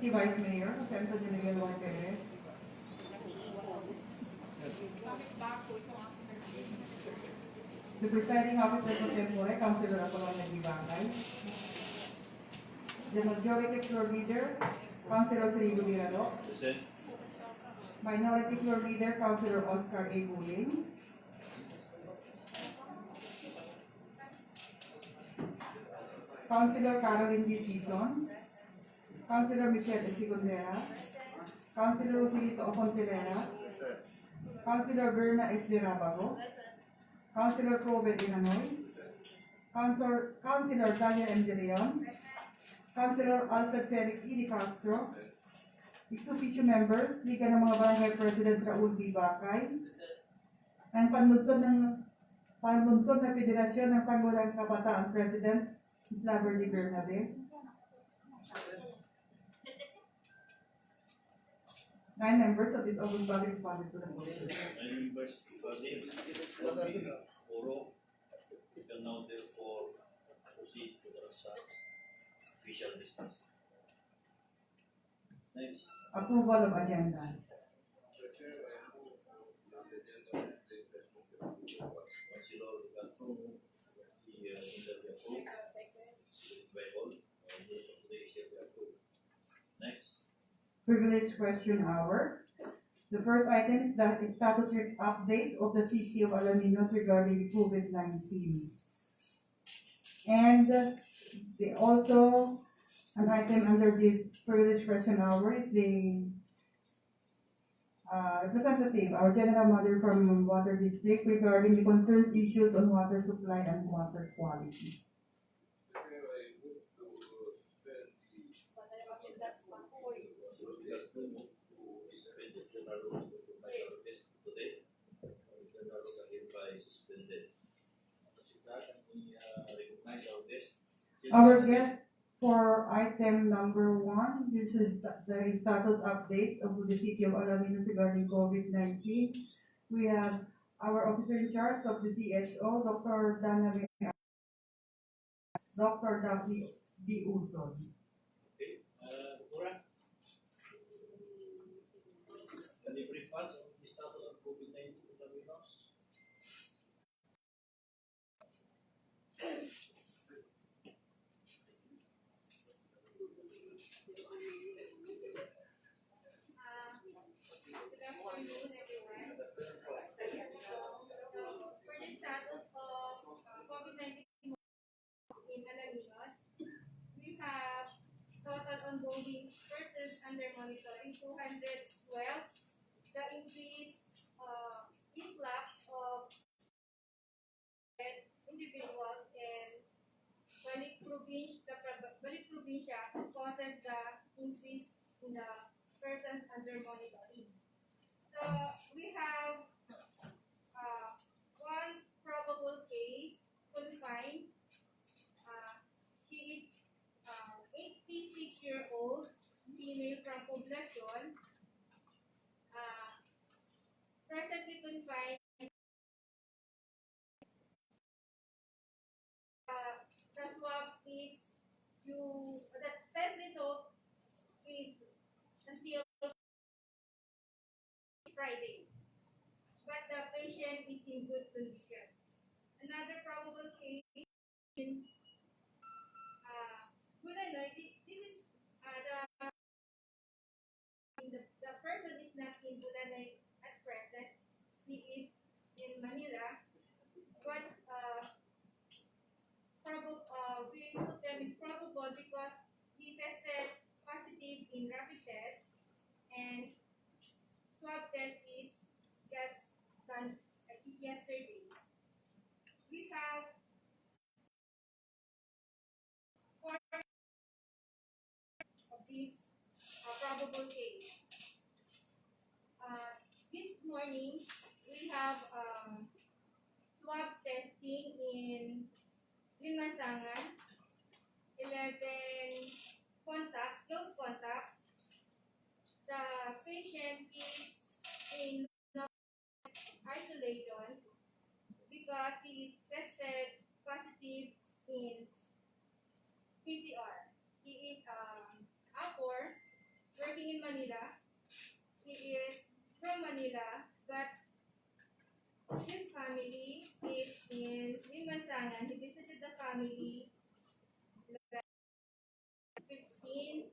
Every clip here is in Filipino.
City Vice Mayor, Jose Antonio Miguel Juan Perez. The presiding officer for Tempore, Councilor Apollo Nagibangay. The majority floor leader, Councilor Srigo Virado. Minority floor leader, Councilor Oscar A. Guling. Councilor Caroline D. Sison. Councilor Michelle Esigondera. Councilor Rosilito Ocontilera. Councilor Berna S. Dirabago. Councilor Probe Inanoy. Councilor Daniel M. De Leon. Councilor Alfred Felix E. Di Castro. Ex-officio members, Liga ng mga Barangay President Raul B. Bacay. Ang panlunsod na Federasyon ng Sangguniang Kabataan President, Isla Verde Bernabe. 9 members of this August body responded to the motion. 9 members responded. Oro, we can now therefore proceed to the official business. Next. Approval of agenda. Councilor Castro, the interview approved by all. Today shall be approved. Next. Privilege question hour. The first item is the status update of the City of Alaminos regarding COVID-19. And also an item under the privilege question hour is the representative, our general manager from Water District regarding the concerns issues on water supply and water quality. Our guest for item number 1, this is the status update of the City of Alaminos regarding COVID-19. We have our officer in charge of the CHO, Dr. Dana, Dr. Daphne D. Uson. Okay, Dora, can you brief us on the status of COVID-19 in Alaminos? Good afternoon, everyone. For the status of COVID-19 in Alaminos, we have total ongoing persons under monitoring 212. The increase influx of individuals and Balik Provincia causes the increase in the persons under monitoring. So we have one probable case confined. She is 86-year-old female from Poblacion, presently confined. The swab is the test result is until Friday, but the patient is in good condition. Another probable case in Bulanoy. This is the person is not in Bulanoy at present. He is in Manila, but we put them in probable because he tested positive in rapid test and swab test is just done yesterday. We have 4 of this probable case. This morning we have swab testing in Limansangan, 11 contacts, close contacts. The patient is in isolation because he tested positive in PCR. He is Apor Manila. He is from Manila, but his family is in Limansangan. He visited the family 15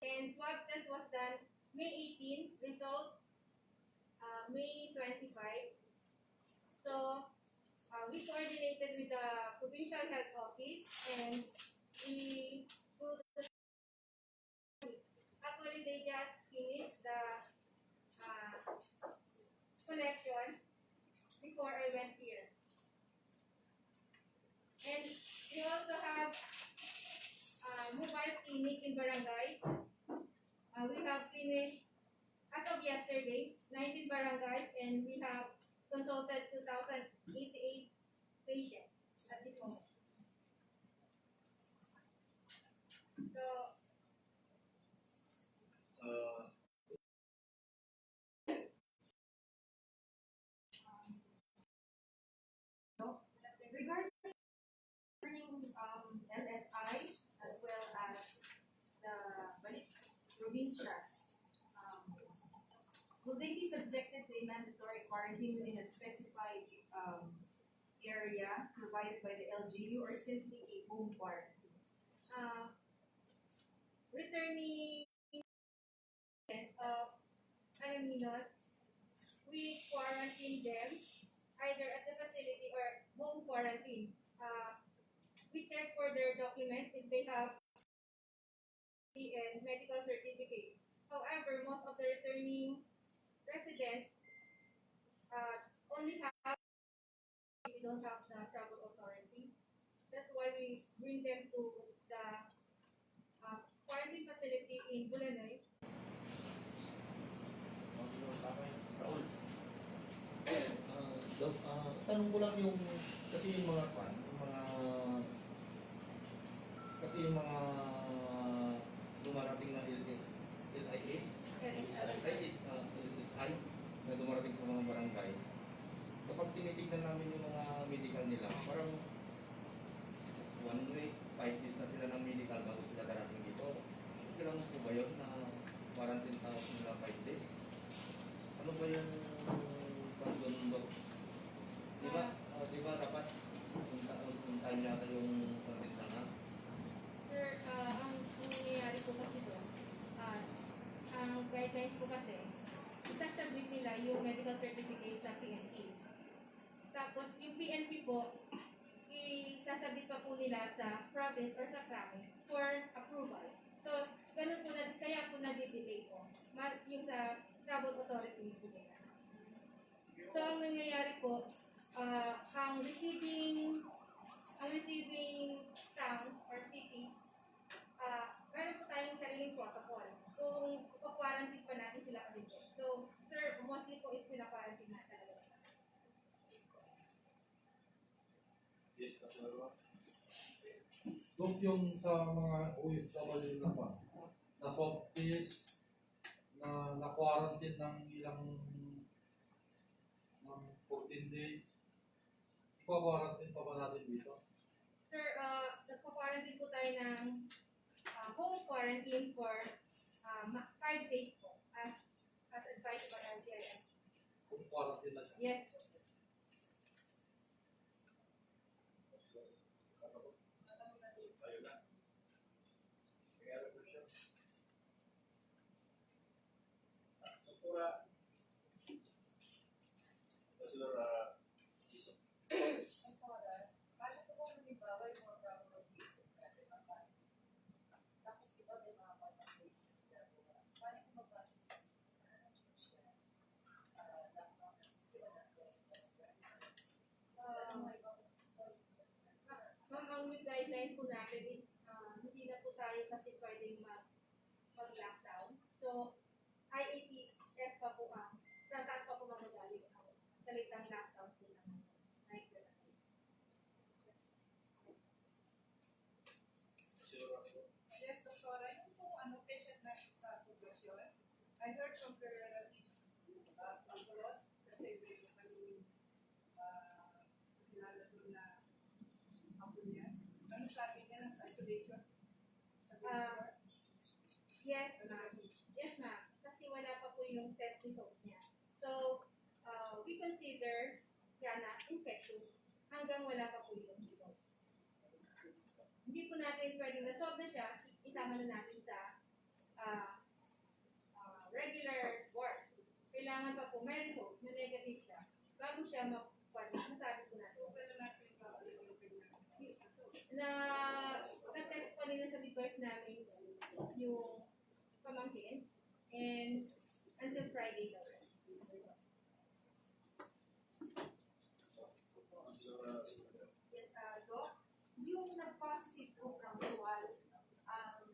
and swab test was done May 18, result May 25. So we coordinated with the provincial health office and we told actually they just finished the collection before I went here. And we also have mobile clinic in barangays. We have finished as of yesterday 19 barangays and we have consulted 2,088 patients at this moment. So Uh, regarding LSI as well as the provincia, will they be subjected to a mandatory quarantine within a specified area provided by the LGU or simply a home quarantine? Returning of Alaminos, we quarantine them either at the facility or home quarantine. We check for their documents if they have and medical certificate. However, most of the returning residents only have we don't have the travel authority. That's why we bring them to the quarantine facility in Bulanoy. Raul. Tanong ko lang yung, kasi yung mga dumarating na LIS, LSI, na dumarating sa mga barangay, kapag tinitignan namin yung mga medical nila, parang 1 week, 5 days na sila ng medical bago sila darating dito. Kailangan po ba yun na quarantine tawag nila 5 days? Ano ba yung pagdundok? Di ba dapat puntahan natin yung quarantine na? Sir, ang nangyayari po kasi doon, ang guidelines po kasi, isasabit nila yung medical certificate sa PNP. Tapos, yung PNP po, isasabit pa po nila sa province or sa county for approval. So, ganun po na, kaya po na-delay po. Yung sa travel authority po nila. So, ang nangyayari po, ang receiving town or city, meron po tayong sariling protocol kung quarantine pa natin sila ulit. So, sir, mostly po is pina-quarantine na talaga. yes, Kapag Doon yung sa mga OFW naman, na-COVID, na-quarantine ng ilang ng 14 days. Pa-quarantine pa ba natin dito? Sir, nagpa-quarantine po tayo ng home quarantine for 5 days po as advised by LGIS. Kung quarantine na siya. Yes. tayo na. Kaya po siya. Doktora, Pastor Sison. Paano po kung halimbawa yung mga problem cases natin ang paano? Tapos iba may mga contact cases na paano kung magpasok Ma'am, ang guidelines po natin is hindi na po tayo kasi pwedeng mag-lockdown. So, IATF pa po tataas pa po magagali ang salitang lockdown po naman. Yes, Doktora, yung kung ano patient na sa poblasyon, I heard from the relatives, pagkulot, kasi may kami kilala doon na ako niya. Ano sabi niya ng isolation? Yes, ma'am. yung test result niya. So, we consider yan na infectious hanggang wala pa po yung result. Hindi po natin pwedeng na-solve na siya, isama na natin sa regular work. Kailangan pa po may result na negative siya bago siya masabi po natin. Na-test pa nila sa resource namin yung pamangkin and until Friday daw. Yes, Doc, yung nag-positive po from Sual,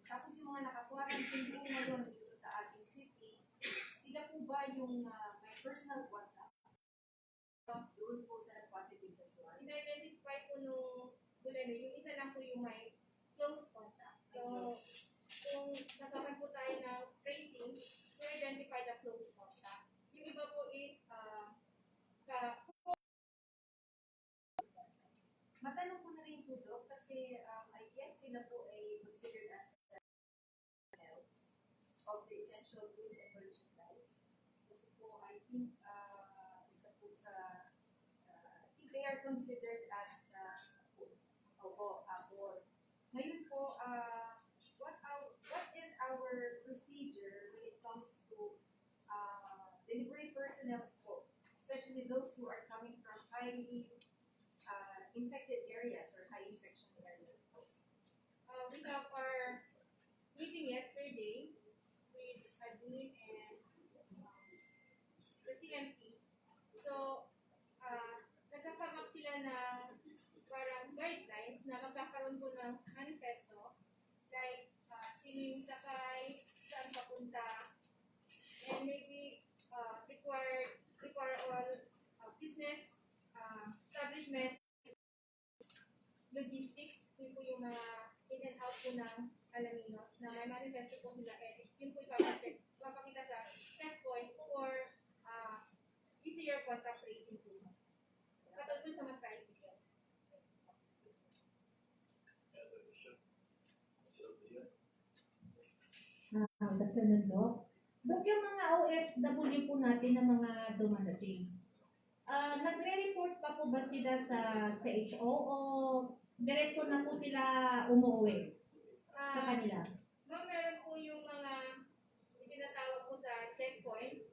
tapos yung mga naka-quarantine po ngayon dito sa ating city, sila po ba yung may personal contact? Doon po sa nag-positive sa Sual. In-identify po nung buleno, yung isa lang po yung may close contact. So, kung nagkakan po tayo ng tracing, to identify the close contact. Yung iba po is, Matanong ko na rin po, Doc, kasi I guess sila po ay considered as health of the essential goods and merchandise. Kasi po, I think, isa po sa, I think they are considered as, board. Ngayon po, what is our procedure when it comes to delivery personnel po, especially those who are coming from highly infected areas or high infection areas? we have our meeting yesterday with admin and the CMP. So, nagka-come up sila ng parang guidelines na magkakaroon po ng manifesto, like sino yung sakay, saan papunta, and maybe require all business establishment, logistics, yun po yung mga in and out po ng Alaminos na may manifesto po sila, yun po ipapakita sa checkpoint or easier contact tracing po. Katulad po sa mga tricycle. Kasunod, Doc. Doc, yung mga OFW po natin na mga dumadating, nagre-report pa po ba sila sa HO o diretso na po sila umuwi sa kanila? Ma'am, meron po yung mga itinatawag po sa checkpoint,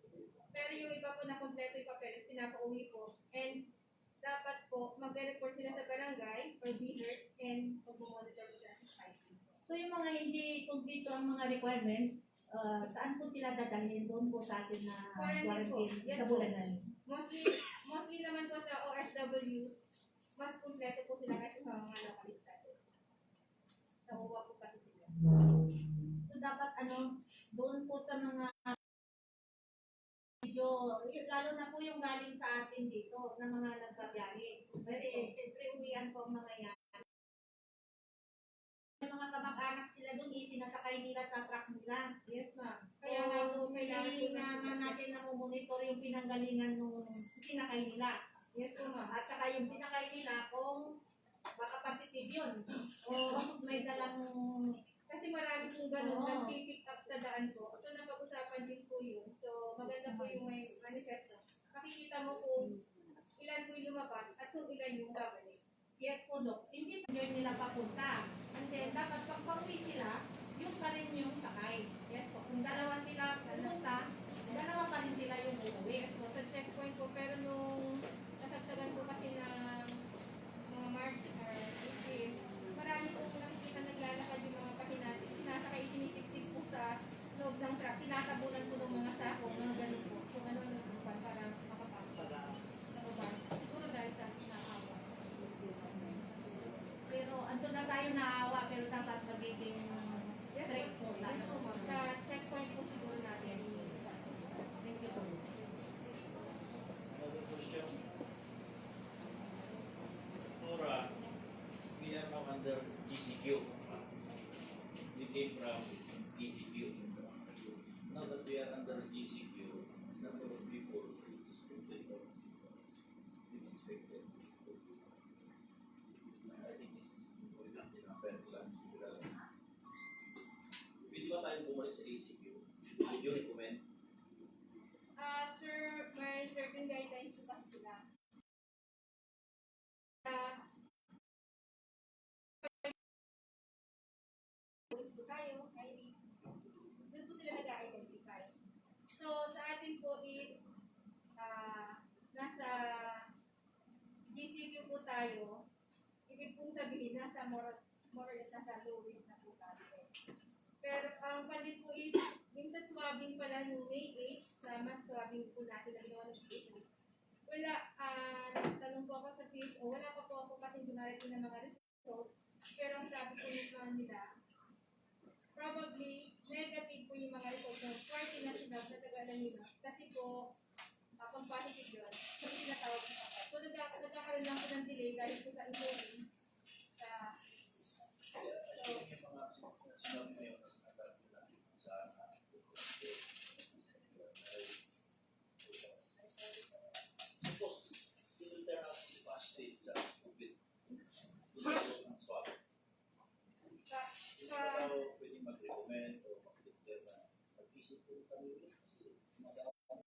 pero yung iba po na kompleto yung papeles, pinapauwi po. And dapat po magre-report sila sa barangay or BHERT and mag-monitor sila sa site. So yung mga hindi kumpleto ang mga requirements, saan po sila dadalhin doon po sa atin na Quarantine po. quarantine Yes sa po. Bulacan? Mostly naman po sa OFW, mas kompleto po sila kasi sa mga lokalista. Nakuha po kasi sila. So dapat doon po sa mga medyo, lalo na po yung galing sa atin dito na mga nagbabiyahe. Kasi siyempre uwian po ang mga yan. May mga kamag-anak sila doon, isinasakay nila sa truck nila. Yes, ma'am. Kaya nga po, kailangan po naman natin na monitor yung pinanggalingan nung sinakay nila. Yes po, ma'am. At saka yung sinakay nila kung baka positive yun. O may dalang. Kasi marami pong ganun, Oo. nag-pick up sa daan po. So, napag-usapan din po yun. So, maganda po yung may manifesto. Makikita mo kung ilan po yung lumabas at kung ilan yung babalik. Yes po, Dok. Hindi pa yun nila papunta. And then, dapat pag pauwi sila, yung pa rin yung sakay. Yes po. Kung dalawa sila pumunta, dalawa pa rin sila yung uuwi. Yes po, sa checkpoint po. Pero nung nasagsagan po kasi ng mga March or April, marami po nakikita naglalakad yung mga pahinati. Sinasakay, sinisiksik po sa loob ng truck. Tinatabunan po ng mga sakong, mga ganun po. Kung ano po para makapasok. Siguro dahil sa nakawa. Pero ando na tayo naawa, pero dapat magiging straight po tayo. Yes po, ma'am. Sa checkpoint po siguro natin. Thank you po. Another question. Nora, we are now under GCQ. We came from GCQ. Now that we are under GCQ, number of people is infected. I think it's fair plan. Pwede ba tayong bumalik sa GCQ? Would you recommend? certain guidelines po kasi sila. Rules po tayo, ID. Doon po sila nag-identify. So, sa atin po is, nasa GCQ po tayo. Ibig pong sabihin, nasa more or less nasa low risk na po tayo. Pero ang palit po is, yung sa swabbing pala yung May 8, sa swabbing po natin na ginawa ng PHO. Wala, nagtanong po ako sa PHO, wala pa po ako kasi dumarating ng mga results. Pero ang sabi po nila, probably negative po yung mga results ng 40 na sinab na tagalan nila. Kasi po, pag positive yun, so tinatawag ko pa. So nagkakaroon lang po ng delay dahil po sa enrollment. Yung mga sinabi mo yun, sinasabi nila sa suppose, it will turn out to be positive sa COVID. Ang swab. Hindi ba daw pwedeng mag-recommend o mag-declare na mag-isip po kami kasi madami.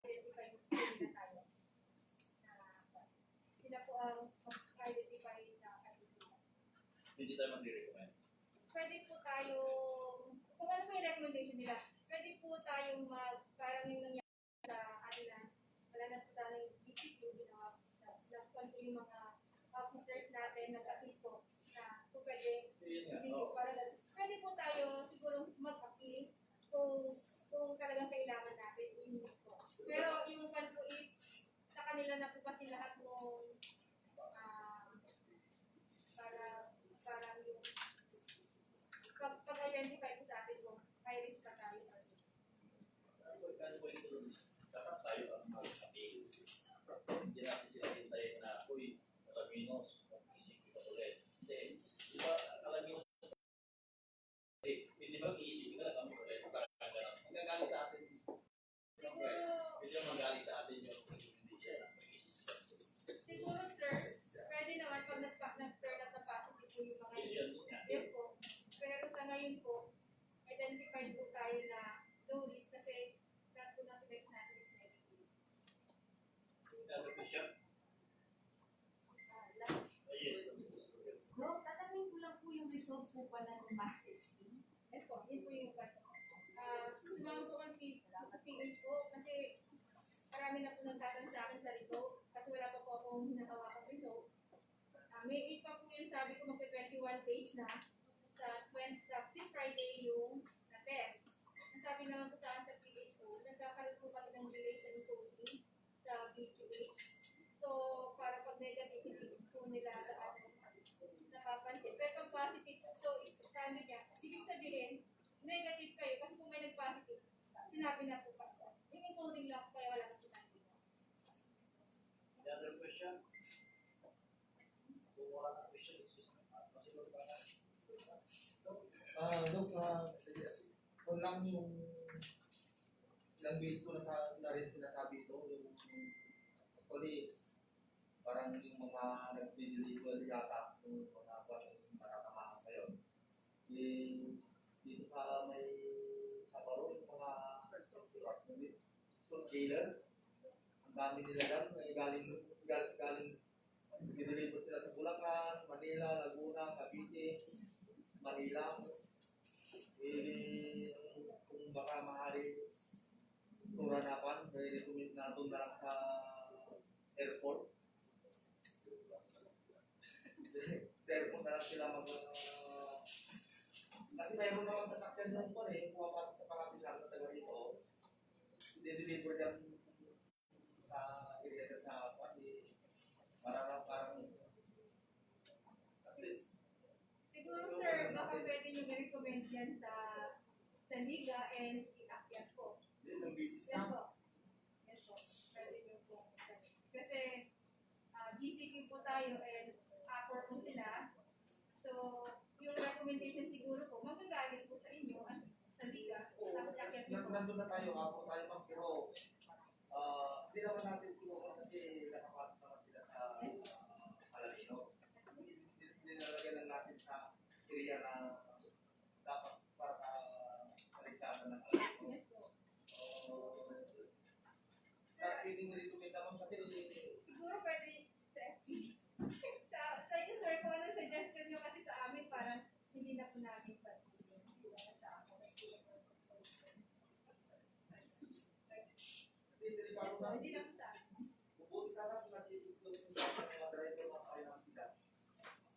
Identify mo sila tayo. Sila po ang identify na Hindi tayo mag-recommend. pwede po tayo, kung ano po yung recommendation nila, pwede po tayong parang yung nangyari sa kanila, wala na po tayo yung BCQ, ginawa po yung mga officers natin, nag-apito, na kung pwede, pwede po tayo siguro mag-appeal kung talagang kailangan natin yung po. Pero yung pan po is, sa kanila na po kasi lahat ng para yung pag-identify ko sa atin kung high risk pa tayo. Kasi po ito, dapat tayo ang mag-appeal. Hindi natin sila hintayin na, uy, Alaminos, mag-isip ka ulit. Hindi, di ba, Alaminos, hindi ba iisip ka na kami ulit? Parang gano'n. Magagalit sa atin. Medyo magalit sa atin yung hindi siya mag-isip. Siguro, sir, pwede naman pag nag-turn out na positive po yung mga yun po. Pero sa ngayon po, identified po tayo na low risk kasi lahat po natin natin is negative. Another question? Yes. No, tatanungin ko lang po yung results po pala ng mass testing. Yes po, yun po yung sumama po kami sa PHO kasi marami na po nagtatanong sa akin sa result kasi wala pa po akong hinahawakang result. May 8 pa po yun, sabi ko magpe-21 days na sa this Friday yung na-test. Ang sabi naman po sa akin sa PHO, nagkakaroon po kami ng delay sa encoding sa BQH. So, para pag negative, hindi po nila napapansin. Pero pag positive, so, sabi niya, ibig sabihin, negative kayo kasi kung may nag-positive, sinabi na po pa. Yung encoding lang, kaya wala na po natin. The other question? Kung wala na question, masiguro ba na? Dok, kung lang yung ilang base ko na rin sinasabi ito, yung actually, parang yung mga nag-deliver yata, yung mga maratamaan ngayon. Dito sa may Sabaro, yung mga jailer, ang dami nila dyan, galing dinilipat sila sa Bulacan, Manila, Laguna, Cavite, Manila. Kung baka maaari turanapan, may recommend na doon na lang sa airport. Sa airport na lang sila kasi mayroon naman sasakyan ng po pumapasok sa Palapisan na taga rito, i-deliver dyan sa area sa parang at least Siguro, sir, baka pwede nyo i-recommend yan sa Liga and i-akyat po. yun ang basis Yes na. po. Yes po. Pwede nyo po. Kasi GCQ po tayo and upper po sila. So, yung recommendation siguro po, magagaling po sa inyo at sa Liga. Tapos i-akyat nyo po. Nandun na tayo, ako tayo ma'am, pero hindi naman natin tulungan kasi nakapasok naman sila sa Palalino. Nilalagyan lang natin sa area na dapat para kaligtasan ng Palalino. Pwede lang sa Buti sana kung natin yung mga driver mga kaya ng sila.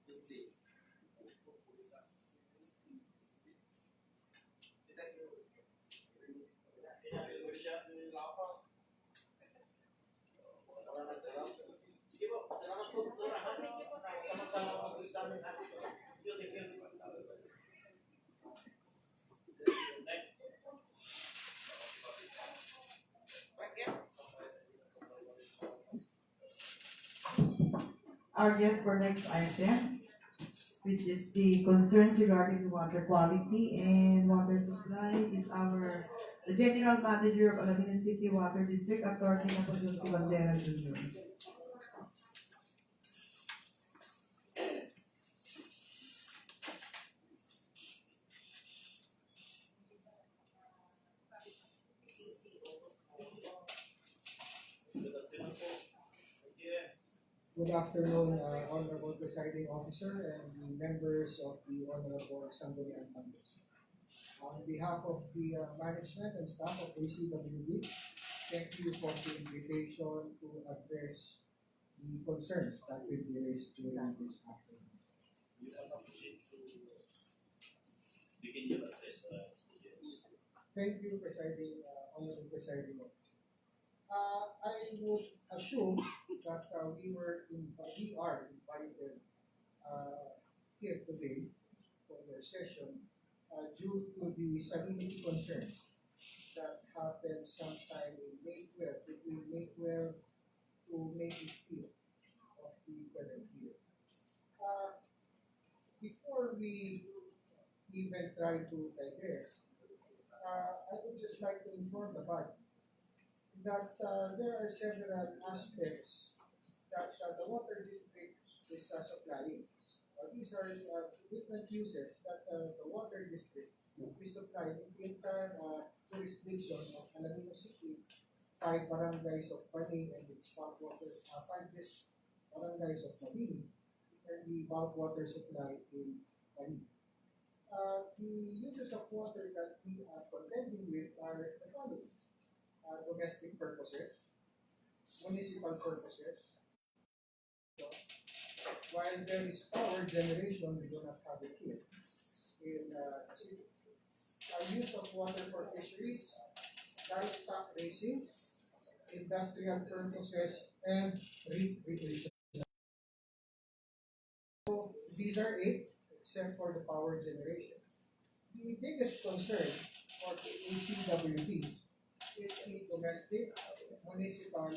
Hindi. Sige po, salamat po. Thank you po, sir. Sama-sama po sa amin. Thank you. Next. Our guest for next item, which is the concerns regarding water quality and water supply, is the General Manager of Alabina City Water District, Attorney Napoleon Bandera Jr. Good afternoon po. Yeah. Good afternoon, Honorable Presiding Officer and the members of the Honorable Sangguniang Congress. On behalf of the management and staff of ACWB, thank you for the invitation to address the concerns that will be raised during this afternoon. You have appreciate to begin your address, Mr. James. Thank you, Honorable Presiding Officer. I would assume that we are invited here today for the session due to the salinity concerns that happened sometime in May 12, between May 12 to May 15 of the current year. Before we even try to digress, I would just like to inform the body that there are several aspects that the water district is supplying. These are different uses that the water district is supplying in the entire jurisdiction of Alabino City, 5 barangays of Panay and its backwater, 5 barangays of Mabini, and the backwater supply in Panay. The uses of water that we are contending with are the following: domestic purposes, municipal purposes. While there is power generation, we do not have it here in the city. Use of water for fisheries, livestock raising, industrial purposes, and recreation. So these are 8, except for the power generation. The biggest concern for the ACWB is the domestic, municipal,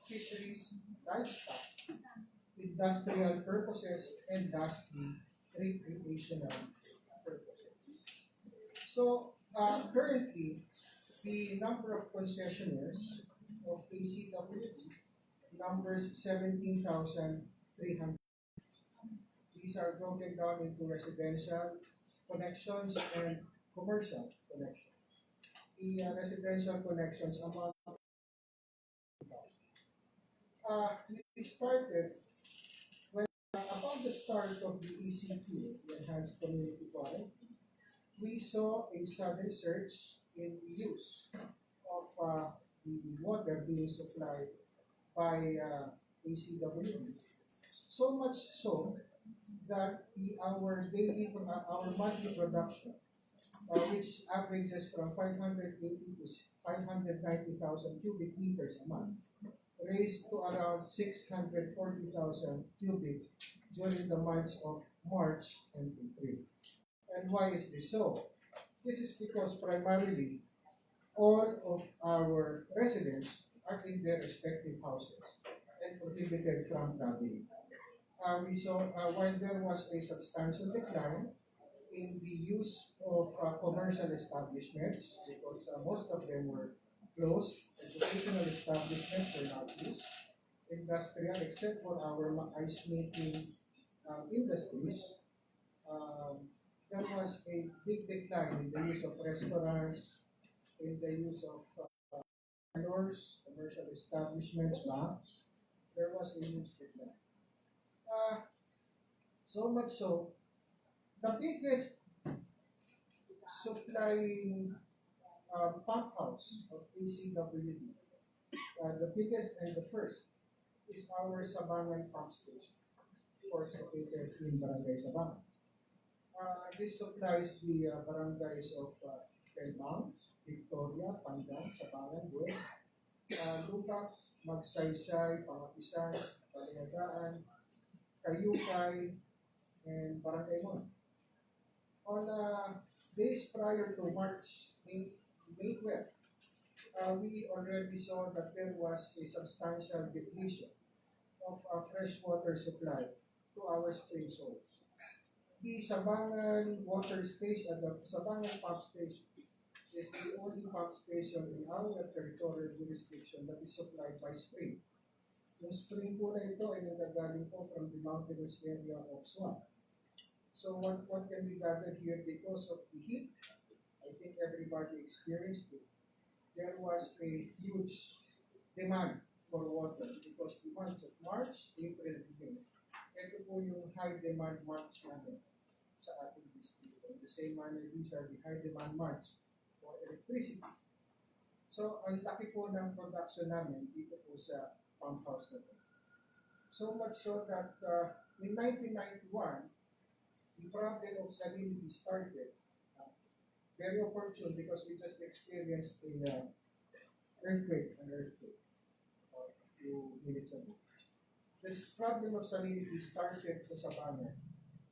fisheries, livestock, industrial purposes, and lastly, recreational purposes. So, currently, the number of concessionaires of ACWB numbers 17,300. These are broken down into residential connections and commercial connections. The residential connections among it started when upon the start of the ECQ, the Enhanced Community Quality, we saw a sudden surge in the use of the water being supplied by ACWB. So much so that our monthly production, which averages from 580 to 590,000 cubic meters a month, raised to around 640,000 cubic during the months of March and April. And why is this so? This is because primarily all of our residents are in their respective houses and prohibited from traveling. We saw while there was a substantial decline in the use of commercial establishments, because most of them were closed, educational establishments were not used, industrial, except for our ice making industries, there was a big decline in the use of restaurants, in the use of stores, commercial establishments, banks. There was a huge decline. So much so, the biggest supplying pump house of ACWB The biggest and the first is our Sabangan Pump Station, of course located in Barangay Sabangan. This supplies the barangays of Kelmang, Victoria, Pandan, Sabangan, Buel, Lupac, Magsaysay, Pangapisan, Baliagaan, Kayukay, and Barangay Mon. On days prior to May 12, we already saw that there was a substantial depletion of fresh water supply to our spring source. The Sabangan water station, the Sabangan pump station, is the only pump station in our territorial jurisdiction that is supplied by spring. Yung spring po na ito ay nagagaling po from the mountainous area of Suan. So what can be gathered here because of the heat? I think everybody experienced it. There was a huge demand for water because the months of March, April, and May. Ito po yung high demand months namin sa ating district. In the same manner, these are the high demand months for electricity. So, ang laki po ng production namin dito po sa pump house na ito. So much so that in 1991, the problem of salinity started. Very opportune because we just experienced an earthquake a few minutes ago. This problem of salinity started sa Sabangan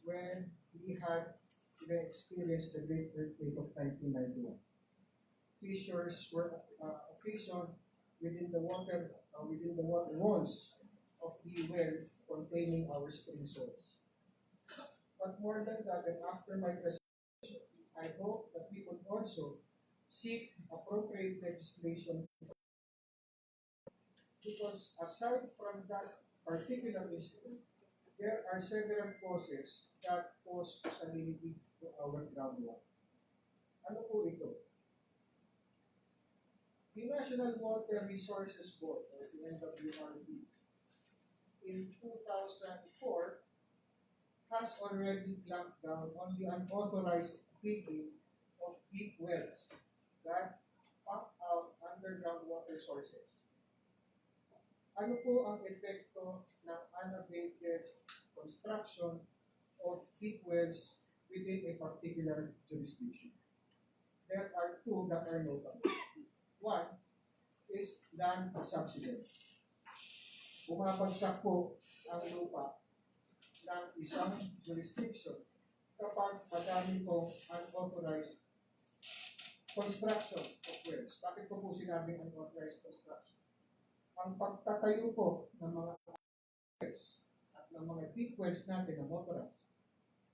when we had experienced the great earthquake of 1991. Fissures were occasioned within the water walls of the well containing our spring source. But more than that, and after my presentation, I hope that we could also seek appropriate legislation because aside from that particular issue, there are several causes that cause salinity to our groundwater. Ano po ito? The National Water Resources Board, or the NWRB, in 2004 has already clamped down on the unauthorized digging of deep wells that pump out underground water sources. Ano po ang epekto ng unabated construction of deep wells within a particular jurisdiction? There are two that are notable. One is land subsidence. Bumabagsak po ang lupa ng isang jurisdiction kapag madami pong unauthorized construction of wells. Bakit ko po sinabing unauthorized construction? Ang pagtatayo po ng mga wells at ng mga deep wells natin na motorized,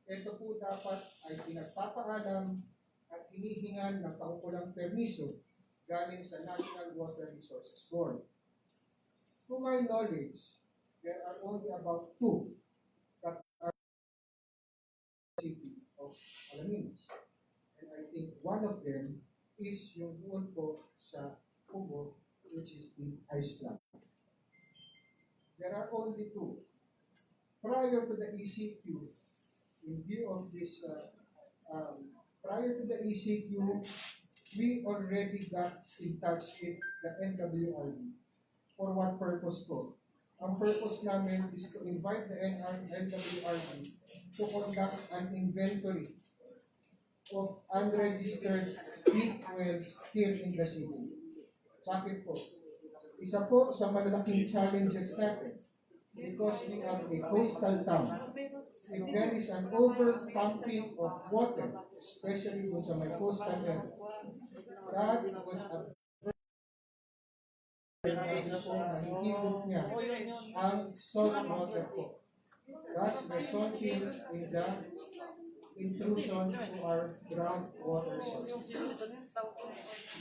ito po dapat ay pinagpapaalam at hinihingan ng kaukulang permiso galing sa National Water Resources Board. To my knowledge, there are only about two that are city of Alaminos. And I think one of them is yung doon po sa Kubo, which is the ice plant. There are only two. Prior to the ECQ, in view of this, prior to the ECQ, we already got in touch with the NWRB. For what purpose po? Ang purpose namin is to invite the NWRB to conduct an inventory of unregistered deep wells here in the city. Bakit po? Isa po sa malalaking challenges natin because we are a coastal town. If there is an over-pumping of water, especially dun sa may coastal area, that was a nahihilot niya ang salt water po. Thus resulting in the intrusion to our groundwater source.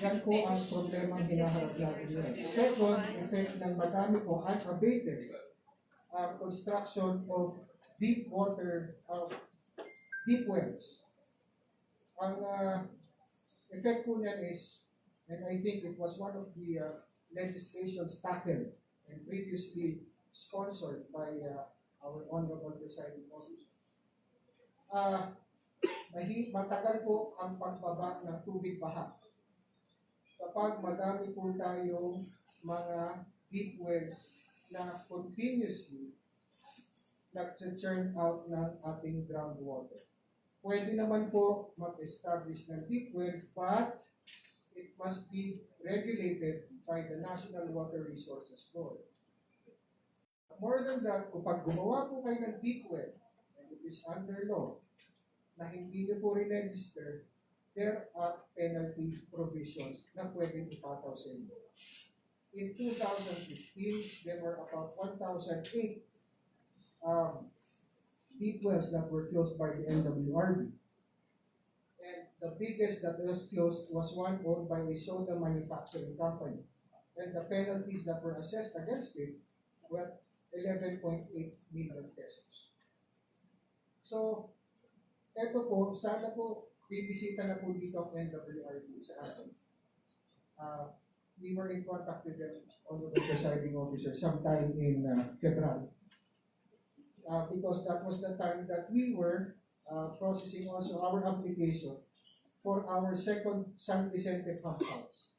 Yan po ang problemang hinaharap natin ngayon. Second, effect ng madami po unabated construction of deep water, deep wells. Ang effect po niyan is, and I think it was one of the legislations tackled and previously sponsored by our Honorable Presiding Officer. Matagal po ang pagbaba ng tubig baha. Kapag madami po tayong mga deep wells na continuously nag-churn out ng ating groundwater. Pwede naman po mag-establish ng deep well, but it must be regulated by the National Water Resources Board. More than that, kapag gumawa po kayo ng deep well, and it is under law, na hindi niyo po re-register, there are penalty provisions na pwedeng ipataw sa inyo. In 2015, there were about 1,008 deep wells that were closed by the NWRB. And the biggest that was closed was one owned by a soda manufacturing company. And the penalties that were assessed against it were 11.8 million pesos. So, eto po, sana po, bibisita na po dito ang NWRB sa atin. We were in contact with them, although the presiding officer, sometime in February. Because that was the time that we were processing also our application for our second San Vicente pump house.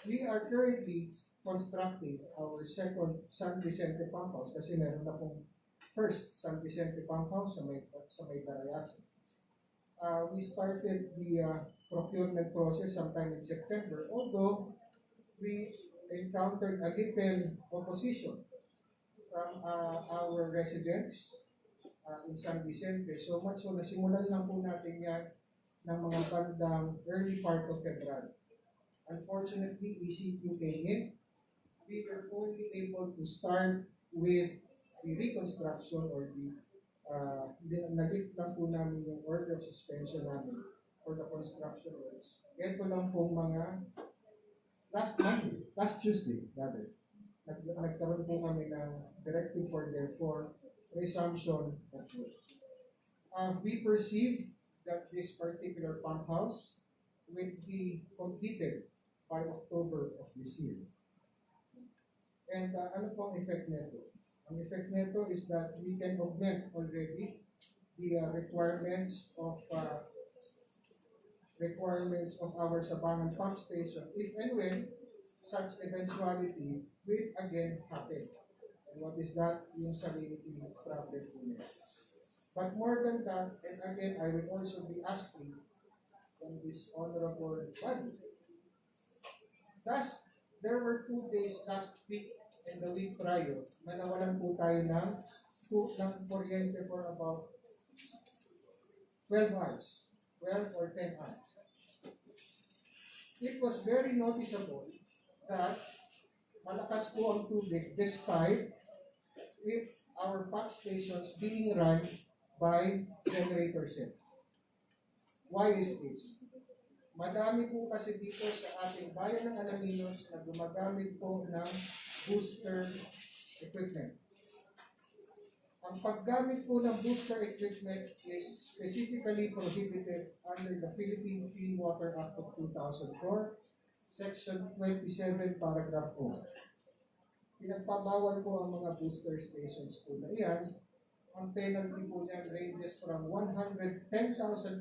We are currently constructing our second San Vicente pump house kasi meron na pong first San Vicente pump house sa may Darayasan. We started the procurement process sometime in September, although we encountered a little opposition from our residents in San Vicente. So much so, nasimulan lang po natin yan ng mga bandang early part of February. Unfortunately, ECQ came in. We were only able to start with the reconstruction or nag-lift lang po namin yung order of suspension namin for the construction works. Ito lang pong mga last Tuesday, rather. Nagkaroon po kami ng directive order for resumption of work. We perceive that this particular pump house will be completed by October of this year. And ano po ang effect nito? Ang effect nito is that we can augment already the requirements of our Sabangan pump station if and when such eventuality will again happen. And what is that? Yung salinity problem po nila. But more than that, and again, I will also be asking from this honorable body, there were 2 days last week and the week prior na nawalan po tayo ng kuryente for about 12 hours, 12 or 10 hours. It was very noticeable that malakas po ang tubig despite with our pump stations being run by generator sets. Why is this? Madami po kasi dito sa ating bayan ng Alaminos na gumagamit po ng booster equipment. Ang paggamit po ng booster equipment is specifically prohibited under the Philippine Clean Water Act of 2004, Section 27, Paragraph 4. Pinagpabawal po ang mga booster stations po na iyan. Ang penalty po niyan ranges from 110,000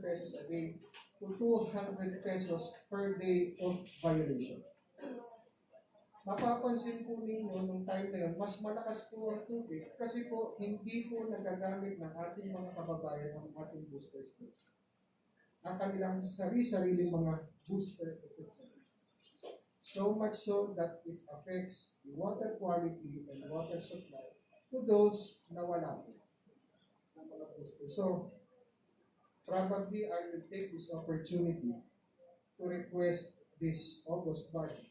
pesos a day to 200 pesos per day of violation. Mapapansin po ninyo nung time na yun, mas malakas po ang tubig kasi po hindi po nagagamit ng ating mga kababayan ang ating booster station. Ang kanilang sarili-sarili mga booster equipment. So much so that it affects the water quality and water supply to those na wala po ng mga booster. So, probably I will take this opportunity to request this August budget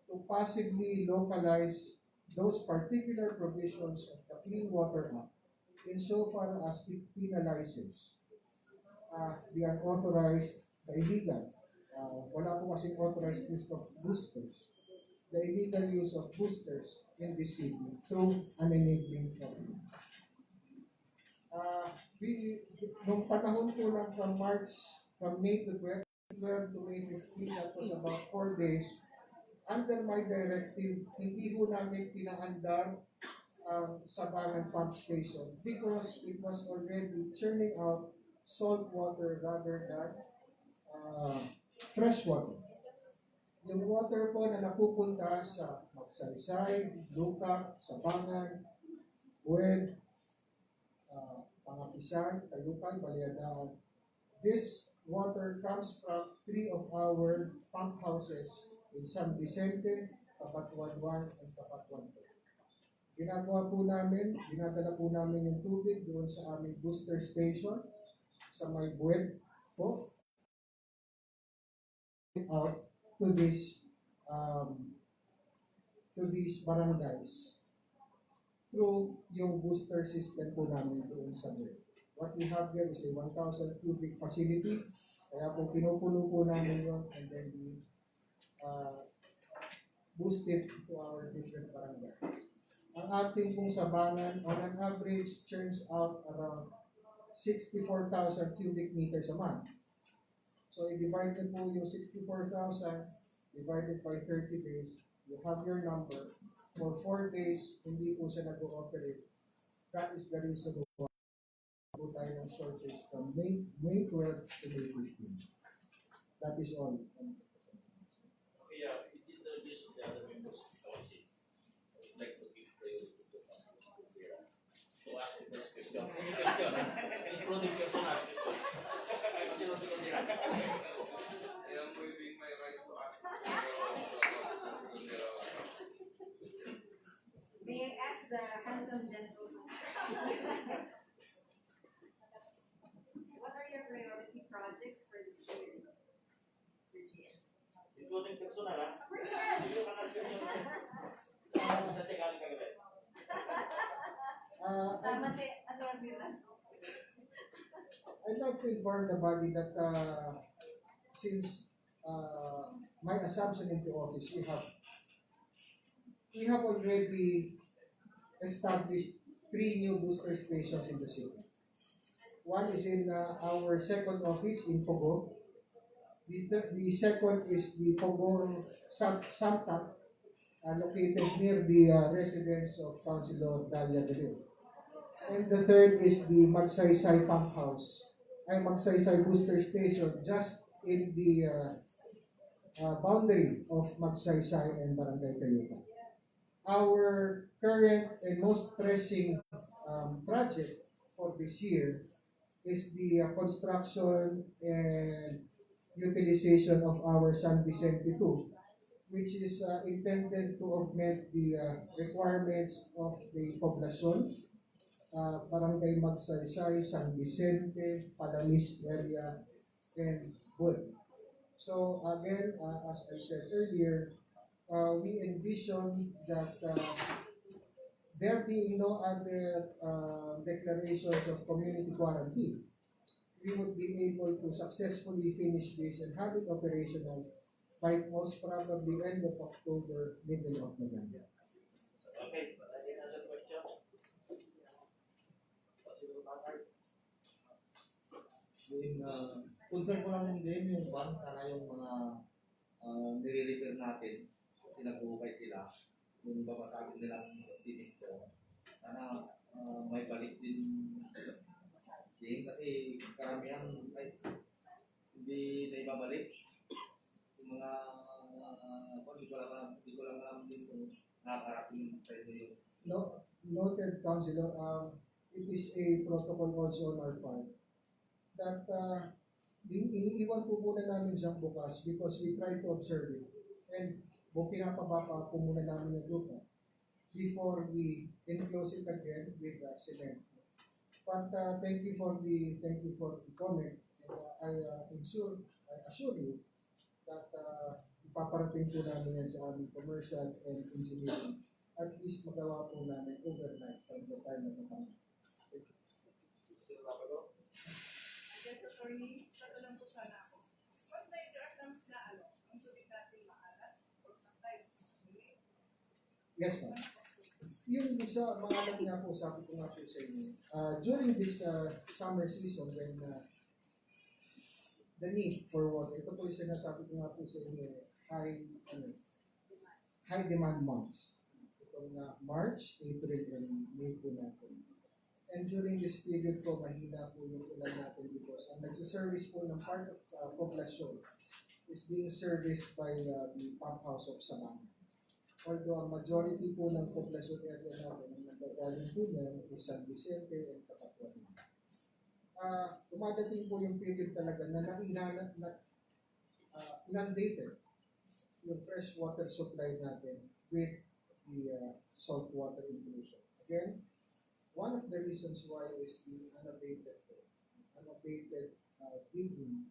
to possibly localize those particular provisions of the Clean Water Act insofar as it penalizes the unauthorized, the illegal. Wala po kasing authorized use of boosters. The illegal use of boosters in this city through an enabling program. Nung panahon po lang from May to 12 to May 15, that was about 4 days. Under my directive, hindi po namin pinahandar ang Sabangan Pump Station because it was already churning out salt water rather than fresh water. yung water po na napupunta sa Magsaysay, Luca, Sabangan, Buwed, Pangapisan, Tayukan, Baliadaan. This water comes from 3 of our pump houses in San Vicente, Kapatuan 1, and Kapatuan 2. Ginagawa po namin, dinadala po namin yung tubig doon sa aming booster station sa may Buwed po out to these barangays through yung booster system po namin doon sa Buwed. What we have here is a 1,000 cubic facility, kaya po pinupuno po namin yun and then we boost it to our different barangays. Ang ating pong Sabangan, on an average, churns out around 64,000 cubic meters a month. So, i-divide nyo po yung 64,000 divided by 30 days, you have your number. For 4 days, hindi po siya nag-ooperate. That is the reason why po tayo ng shortage from May 12 to May 15. That is all. Yeah, it introduced the other members of the council. I would like to give priority to ask the first question. Including personal question. I am waiving my right to ask. May I ask the handsome gentleman? What are your priority projects for this year? Sir GM? Including personal, ha? Personal! Hindi ka lang personal. Sa check-out ka gawin. Sama si Atty. I'd like to inform the body that since my assumption into office, we have already established 3 new booster stations in the city. One is in our second office in Pogo. The second is the Pogo Samtak, located near the residence of Councilor Dalia De Leon. And the third is the Magsaysay Pump House, ay Magsaysay Booster Station, just in the boundary of Magsaysay and Barangay Tayukan. Our current and most pressing project for this year is the construction and utilization of our San Vicente 2, which is intended to augment the requirements of the poblacion, Barangay Magsaysay, San Vicente, Palamis area, and Wood. So again, as I said earlier, we envision that there being no other declarations of community quarantine, we would be able to successfully finish this and have it operational by most probably end of October, middle of November. Okay, any other question? Yung concern ko lang din yung ban, sana yung mga nire-repair natin, pinag-uukay sila, yung babasagin nilang sinito, sana may balik din din kasi karamihan ay hindi na ibabalik yung mga hindi ko lang alam din kung nakakarating sa inyo yung Noted, Councilor. It is a protocol also on our part that iniiwan po muna namin siyang bukas because we try to observe it. And pinapababa po muna namin yung lupa before we enclose it again with cement. But thank you for the comment. And I assure you that ipaparating po namin yan sa aming commercial and engineering. At least magawa po namin overnight from the time na naman. Yes, attorney, tatanong po sana ako. What may items na ang tubig natin maalat or sometimes Yes, ma'am. Yung isa, mga alam nga po, sabi ko nga po sa inyo, during this summer season when the need for water, ito po yung sinasabi ko nga po sa inyo, high demand months. Itong March, April, and May po natin. And during this period po, mahina po yung ulan natin because ang nagsiservice po ng part of population is being serviced by the pump house of Sabang. Although ang majority po ng population area natin ang nagagaling po niyan is San Vicente and Capatuan. Dumadating po yung period talaga na inundated yung fresh water supply natin with the salt water inclusion. Again, one of the reasons why is the unabated building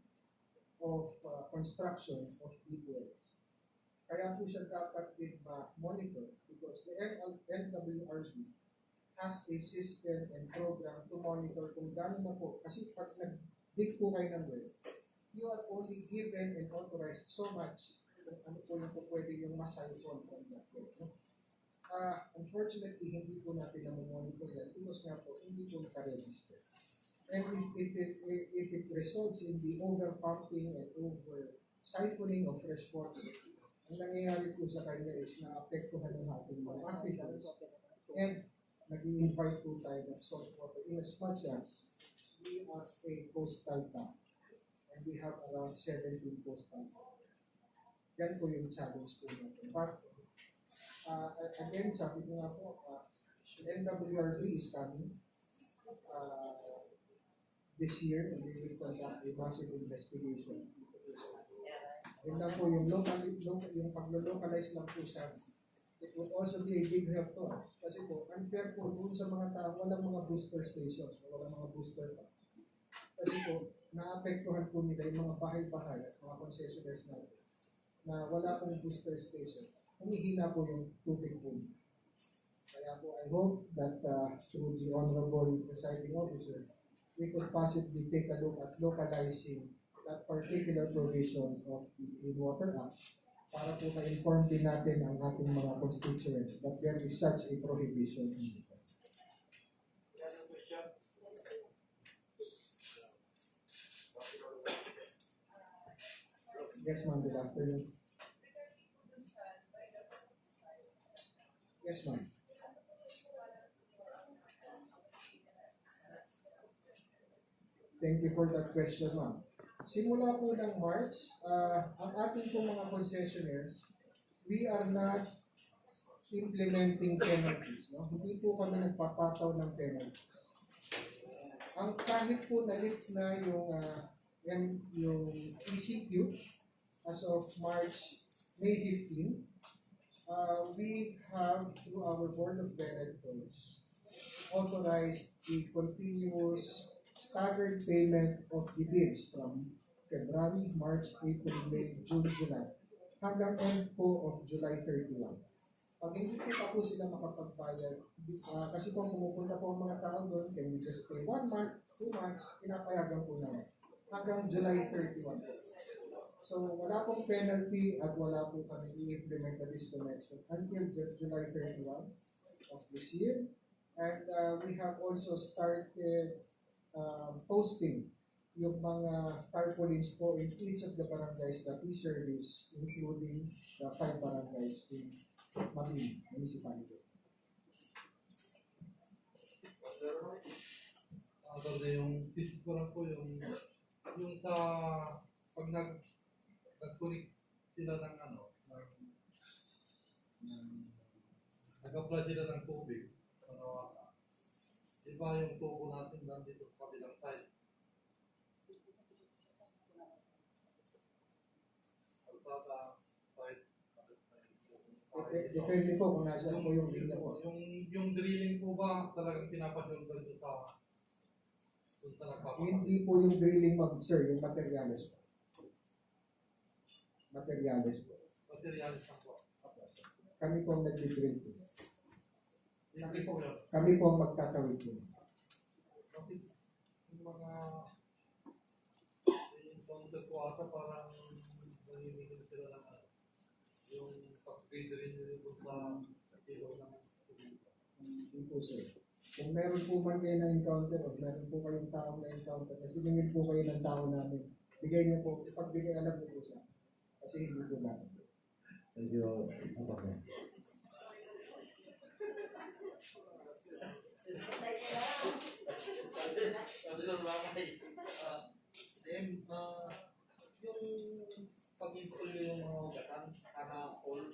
of construction of deep wells. Kaya po siya dapat din ma-monitor because the NWRB has a system and program to monitor kung gano'n na po. Kasi pag nag-dig po kayo ng well, you are only given and authorized so much kung ano po yung pwede yung ma-siphon from that well. Unfortunately, hindi po natin na-monitor yan because nga po, hindi po naka-register. And if it results in the over-pumping and over-siphoning of fresh water, ang nangyayari po sa kanya is na-apektuhan ng ating mga aquifers and nag-i-invite po tayo ng salt water in as much as we are a coastal town and we have around 17 coastal towns. Yan po yung challenge po natin. But again, sabi ko nga po, NWRB is coming this year and we will conduct a massive investigation. Yun lang po yung pag-localize lang po sa it would also be a big help to us. Kasi po, unfair po doon sa mga tao, walang mga booster stations, walang mga booster pumps. Kasi po, naapektuhan po nila yung mga bahay-bahay at mga concessionaires natin na wala pong booster station. Humihina po yung tubig po. Kaya po, I hope that through the Honorable Presiding Officer, we could possibly take a look at localizing that particular provision of the Clean Water Act para po ma-inform din natin ang ating mga constituents that there is such a prohibition. Yes, ma'am. Good afternoon. Yes, ma'am. Thank you for that question, ma'am. Simula po ng March, ang ating po mga concessionaires, we are not implementing penalties. No? Hindi po kami nagpapataw ng penalties. Ang kahit po na-lift na yung ECQ as of May 15, we have, through our Board of Directors, authorized the continuous staggered payment of the bills from February, March, April, May, June, July, hanggang end po of July 31. Pag hindi po pa po sila makapagbayad, kasi kung pumupunta po ang mga tao doon, can we just pay 1 month, 2 months, pinapayagan po namin. Hanggang July 31. So wala pong penalty at wala po kami i-implement na disconnection until July 31 of this year. And we have also started posting yung mga tarpaulins po in each of the barangays that we service, including the 5 barangays in Mabini Municipality. Kasi yung isip ko lang po yung sa pag nag-connect sila ng nag-apply sila ng tubig sa Nawaka. Iba yung tubo natin nandito sa kabilang side. Alpada side. Depende po kung nasa po yung linya po. Yung drilling po ba talagang pinapadyon ko dito sa hindi po yung drilling, sir, yung materials po. Materials po. Materials na po. Kami po ang nag-drill po. Kami po ang magtatawid po. Yung mga yung po ata parang nanimigil sila ng yung pag-drill nyo sa kilo ng hindi po, sir. Kung meron po man kayo na-encounter o meron po kayong taong na-encounter, kasi ningin po kayo ng tao namin, bigay niyo po, ipagbigay alam niyo po siya. Kasi hindi po namin. Thank you. pag-install nyo yung mga ugatan, sana all.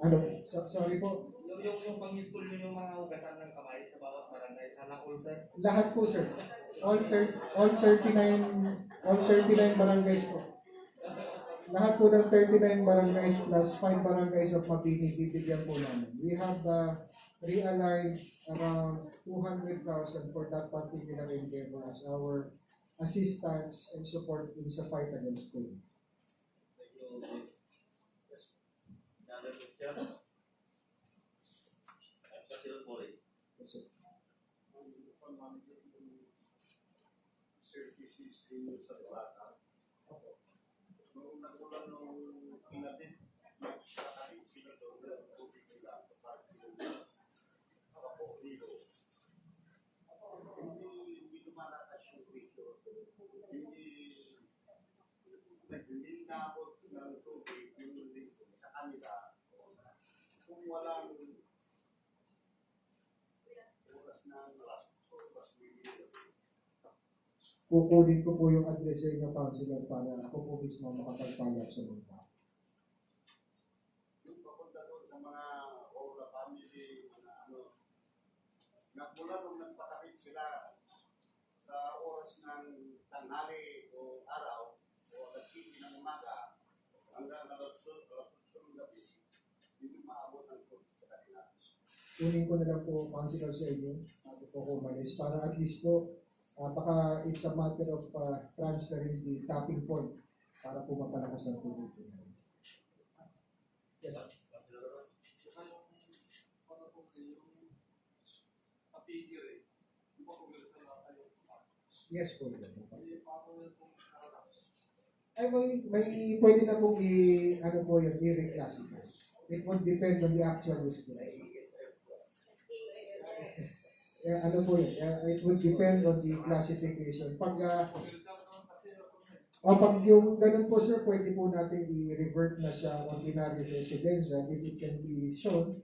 Ano? Sorry po. Yung pag-install nyo yung mga ugatan ng kamay sa bawat barangay, sana all sir. Lahat po sir. All 39 barangays po. Lahat po ng 39 barangays plus 5 barangays of Mabini, bibigyan po namin. We have realigned around 200,000 for that particular endeavor as our assistance and support in sa fight against COVID. Thank you. Another question? Councilor Cory. Yes, sir. Services din sa bata. Nung nagulan nung pinatid, nakakain sila doon ng tubig nila sa party nila. Ako dito. Hindi lumalakas yung presyo. Hindi naabot ng tubig yung sa kanila. Kung walang oras ng oras bibigyan. Kukunin ko po yung address sa inyo, Councilor, para ako po mismo makapagpalap sa mga tao. Yung papunta doon sa mga Ola family, mga ano, nagmula nung nagpakapit sila sa oras ng tanghali o araw o alas-7 ng umaga hanggang alas-8 ng gabi, hindi maabot ang tubig sa kanila. Kunin ko na lang po, Councilor, sa inyo, ako po kumalis, para at least po, baka it's a matter of transferring the tapping point para po mapalakas ang tubig. Yes. Yes po. Ay, may pwede na pong ano po yun, i-reclassify. It would depend on the actual use case. Ano po yun, it would depend on the classification. Pag yung ganun po sir, pwede po natin i-revert na sa ordinary residential if it can be shown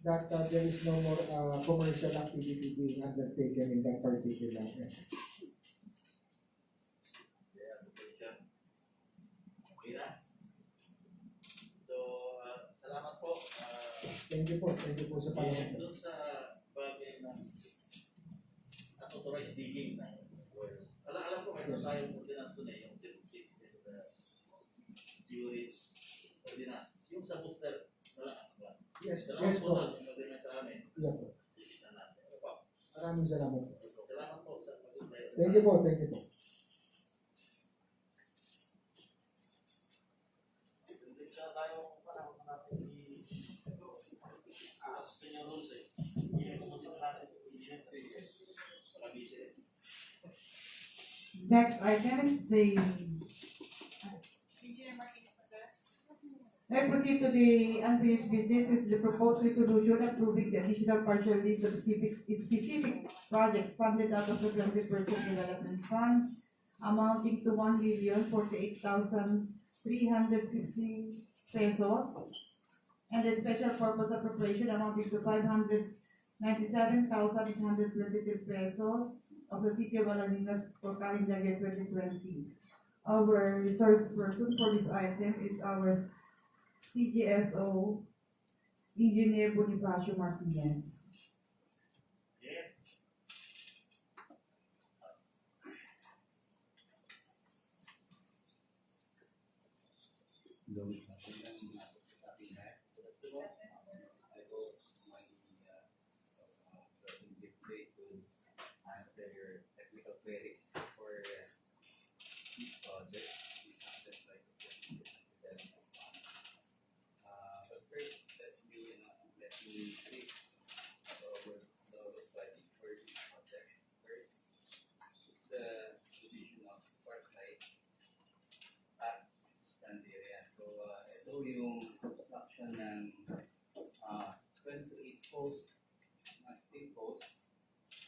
that there is no more commercial activity being undertaken in that particular area. So, salamat po. Thank you po sa panahon. Doon sa bagay na unauthorized digging ng wells. Alam ko may tayong ordinance doon yung sewerage ordinance. Yung sa booster, wala ba? Yes po. Yung magandang sa amin. Yeah po. Maraming salamat po. Salamat po sa pag-umpay. Thank you po. Next item is the let's proceed to the unfinished business, which is the proposed resolution approving the additional partial list of specific projects funded out of the 20% development fund amounting to 1,048,350 pesos and the special purpose appropriation amounting to 597,822 pesos of the City of Alaminos for calendar year 2020. Our resource person for this item is our CGSO Engineer Bonifacio Martinez. Yung construction ng 28 post, steel post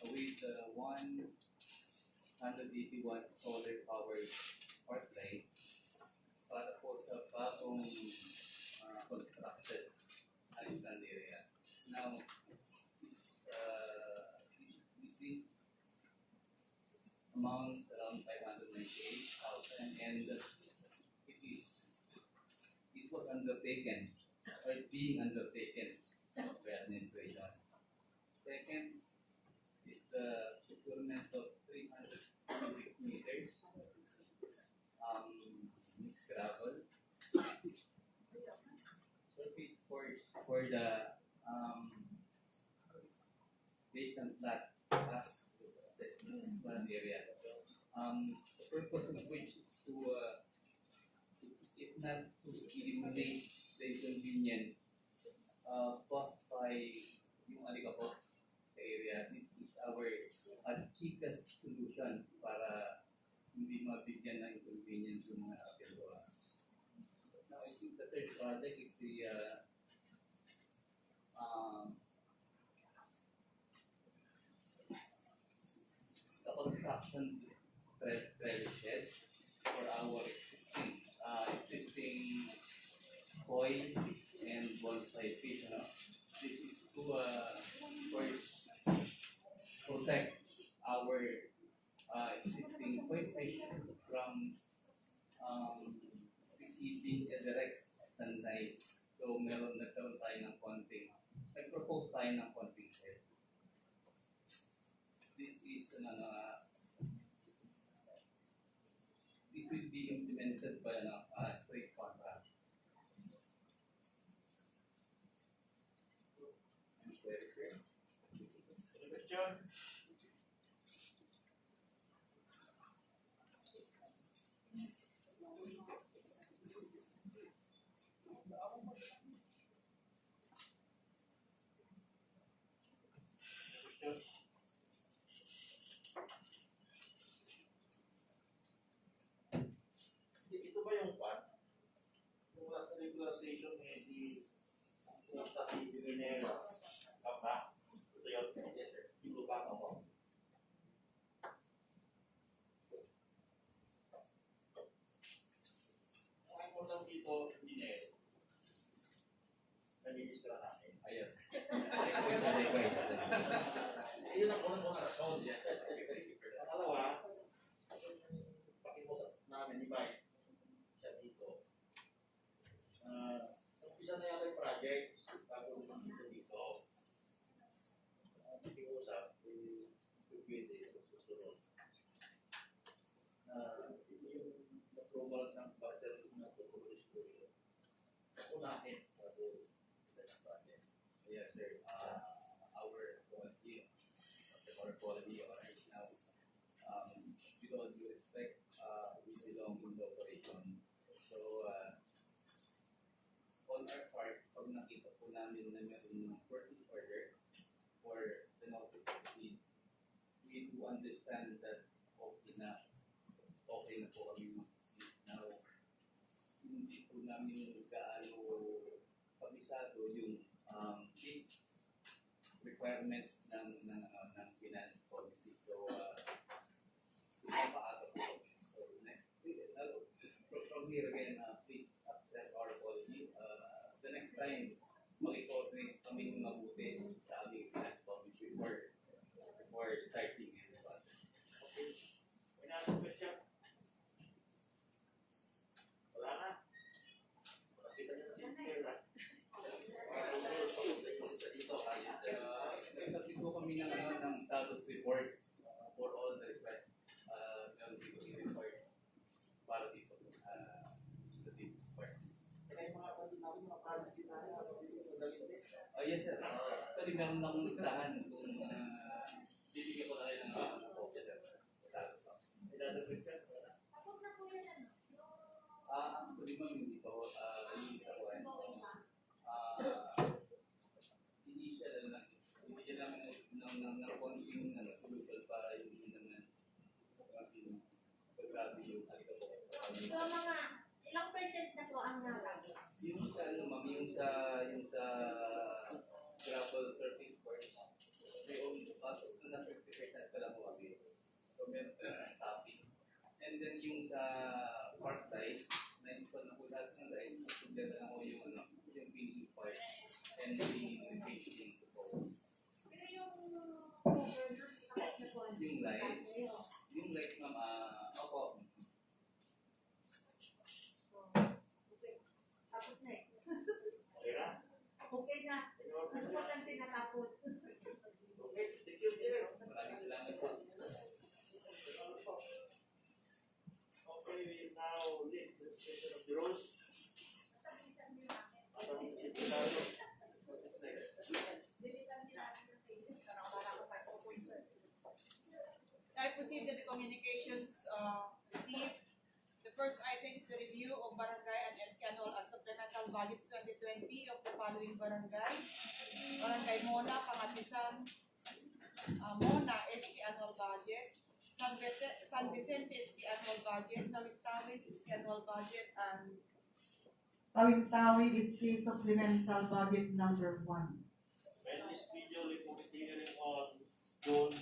with 181 solar powered arc light para po sa bagong constructed island area. Now, this amount around 598,000 and it is undertaken or is being undertaken by administration. Second is the procurement of 300 cubic meters mixed gravel surface for the vacant lot one area. The purpose of which is to if not to eliminate the inconvenience caused by yung alikabok sa area. This is our cheapest solution para hindi mabigyan ng inconvenience yung mga apelwa. Now, I think the third project is the construction trellis shed for our existing koi and bonsai fish. This is to first protect our existing koi fish from receiving a direct sunlight. So nagkaroon tayo ng konting, nag-propose tayo ng konting shed. This is this will be implemented by a straight contract. Very clear. Any question? Ito ba yung pan? Yung last regularization nasa si Binera, Kapa? Ito yun? Yes, sir. Yung lupa mo. Ang mo lang dito, Binera. Naministra natin. Ayos. Yun ang unang rason. Yes, sir. Pangalawa, pakimot namin ni Mike siya dito. Umpisa na yung project bago naman dito. Nakikiusap, pwede susunod. Yung approval ng budget na proposed ko yun. Unahin bago sa project. Yes, sir. Our quality right now, with all due respect, we belong in the operation. So, on our part, pag nakita po namin na meron ng purchase order for the notice to proceed, we do understand that okay na po kami mag-proceed. Now, hindi po namin gaano kabisado yung requirements ng finance policy. So, pinapaaga po. So, next, from here again, please accept our apology. The next time, mag-coordinate kami mabuti sa aming finance policy before starting the process. Okay. May nasa question? Wala na? Makita niyo na si Pera. Dito, nag-submit po kami ng status report for all the requests. Meron dito i-report para dito sa report. Kaya yung mga pati namin, mga project din tayo, Yes, sir. Actually, meron akong listahan kung bibigyan ko na kayo ng copy, sir. may nasa question? Tapos na po yan, Actually, ma'am, dito, yung isa ko ay hindi namin ng konting solution para yung naman paggrabe yung alikabok. So, mga ilang percent na po ang nakagay? Yung sa ma'am, yung sa gravel surface course, may only na 50% ka lang kami. So, meron topping. And then yung sa park side, na-install na po lahat ng rides, together na ko yung pinning part and the finishing to go. Pero yung lights, ma'am, opo. tapos na eh. suspension of the rules. Ang disiplinado. I proceed to the communications received. The first item is the review of barangay and schedule and supplemental budgets 2020 of the following barangay. Barangay Mona, Pangatisan, Mona, SP annual budget. San Vicente SP annual budget. Tawid-Tawid SP annual budget. And Tawid-Tawid is case supplemental budget number 1. And this video will be hearing on June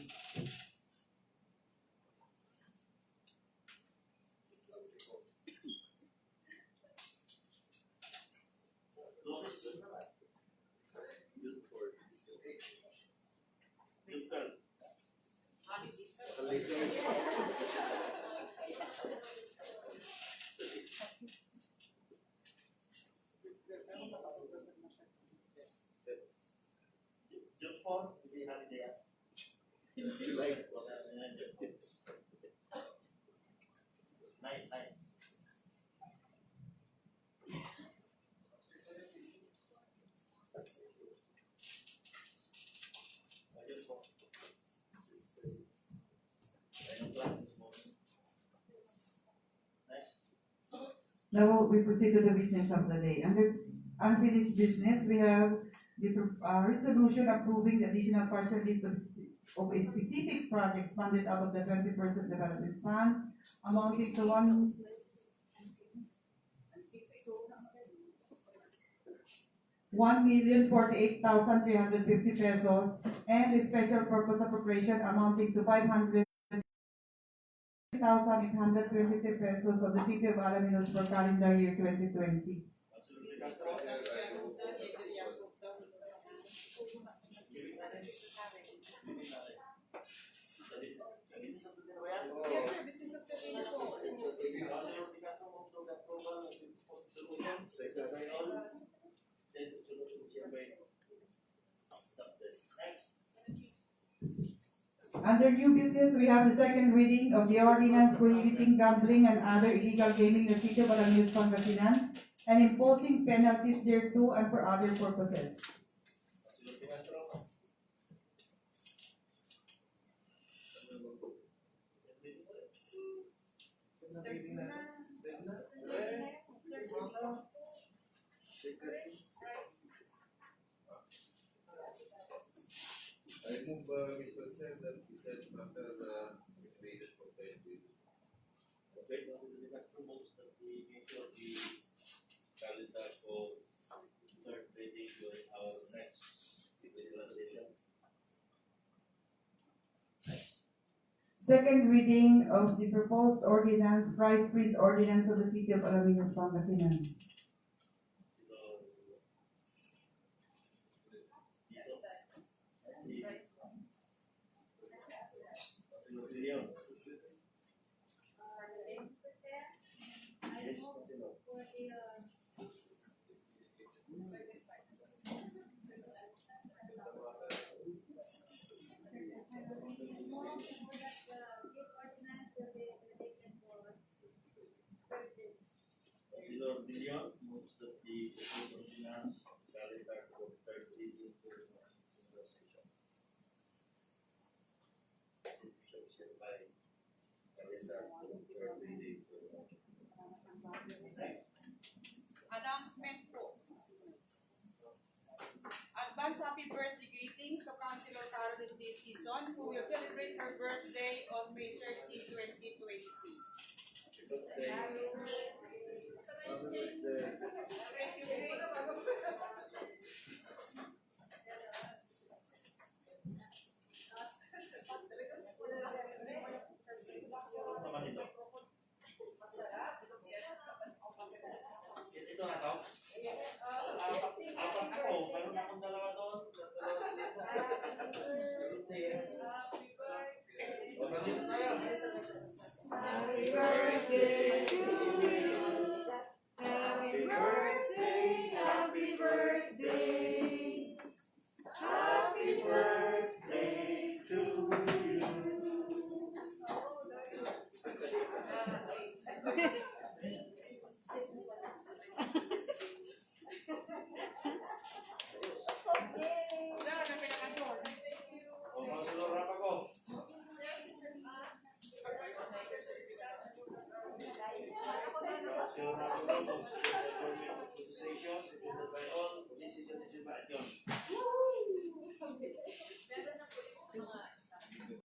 June 4, hindi holiday yan. Nine. Ayun po. Ayun classes mo. Next. Now we proceed to the business of the day. Under unfinished business, we have the resolution approving the additional partial list of a specific projects funded out of the 20% development fund amounting to 1,048,350 pesos and a special purpose appropriation amounting to 500,820 pesos of the City of Alaminos for calendar year 2020. yes, sir, business of the day po. Under new business, we have the second reading of the ordinance prohibiting gambling and other illegal gaming in the City of Alaminos, Pangasinan, and imposing penalties thereto and for other purposes. I move, Mr. Chair, that we set after the created for 20. Okay, now we will approve that the issue of the calendar for third reading during our next regular session. Second reading of the proposed ordinance, price freeze ordinance of the City of Alaminos, Pangasinan. Lord Billion moves that the proposed ordinance calendar for third reading during our regular session. By calendar for third reading during our next. Announcement po. Advance happy birthday greetings to Councilor Carolyn J. Season, who will celebrate her birthday on May 30, 2020. Ito na to? Apat ako, mayroon akong dalawa doon. Happy birthday to you. Happy birthday, happy birthday. Happy birthday to you. yun.